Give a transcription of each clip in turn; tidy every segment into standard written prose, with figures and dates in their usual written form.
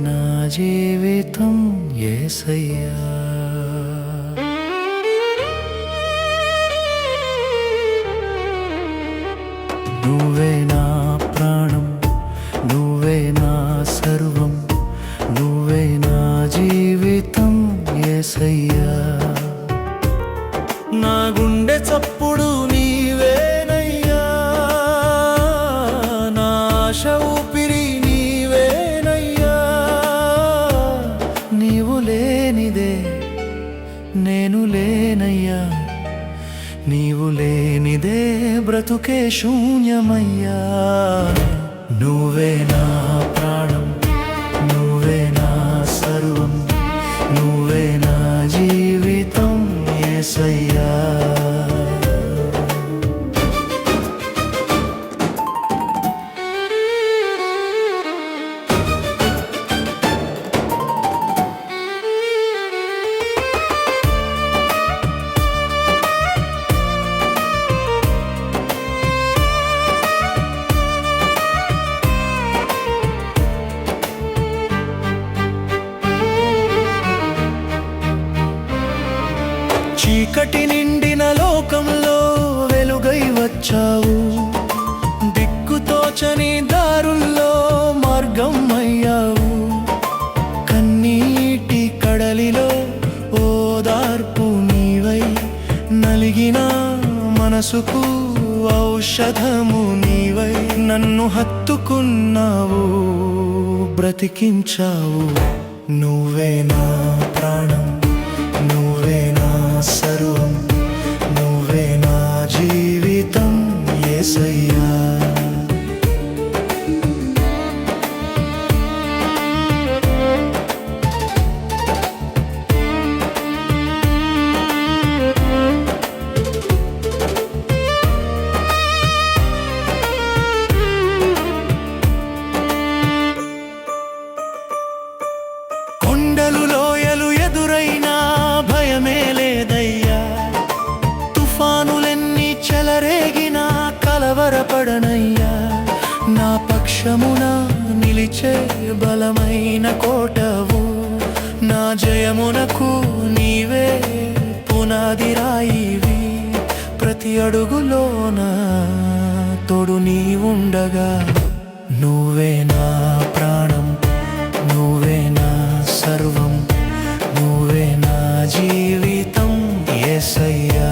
నా జీవితం యేసయ్యా. నువ్వే నా ప్రాణం, నువ్వే నా సర్వం, నువ్వే నా జీవితం యేసయ్యా. నా గుండె చప్పుడు నీవేనయ్యా, నా ఆశ ఊపిరి నీవేనయ్యా. నీవు లేనిదే నేను లేనయ్యా, నీవు లేనిదే బ్రతుకే శూన్యమయ్యా. నువ్వే నా ప్రాణం, నువ్వే నా సర్వం, నువ్వే నా జీవితం యేసయ్యా. చీకటి నిండిన లోకంలో వెలుగై వచ్చావు, దిక్కుతోచని దారుల్లో మార్గం అయ్యావు. కన్నీటి కడలిలో ఓదార్పు నీవై, నలిగిన మనసుకు ఔషధము నీవై. నన్ను హత్తుకున్నావు, బ్రతికించావు. నువ్వే నా ప్రాణం, నువ్వే నా సర్వం, నువ్వే నా జీవితం యేసయ్యా. కొండలు లోయలు ఎదురైనా భయమే లేదయ్యా, తుఫానులెన్ని చెలరేగినా కలవరపడనయ్యా. నా పక్షమున నిలిచే బలమైన కోటవు, నా జయమునకు నీవే పునాది రాయివి. ప్రతి అడుగులోన తోడు నీవుండగా. నువ్వే నా ప్రాణం, నువ్వే నా సర్వం, నువ్వే నా జీవితం యేసయ్యా.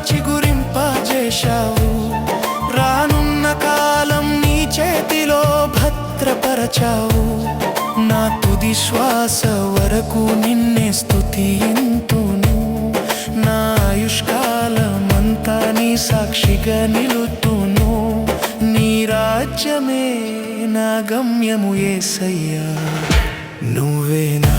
చిగురింపజేశావు, రానున్న కాలం నీ చేతిలో భద్రపరచావు. నా తుది శ్వాస వరకు నిన్నే స్తుతింతును, నా ఆయుష్కాలమంతా నీ సాక్షిగా నిలుతును. నీ రాజ్యమే నా గమ్యము యేసయ్యా. నువ్వే నా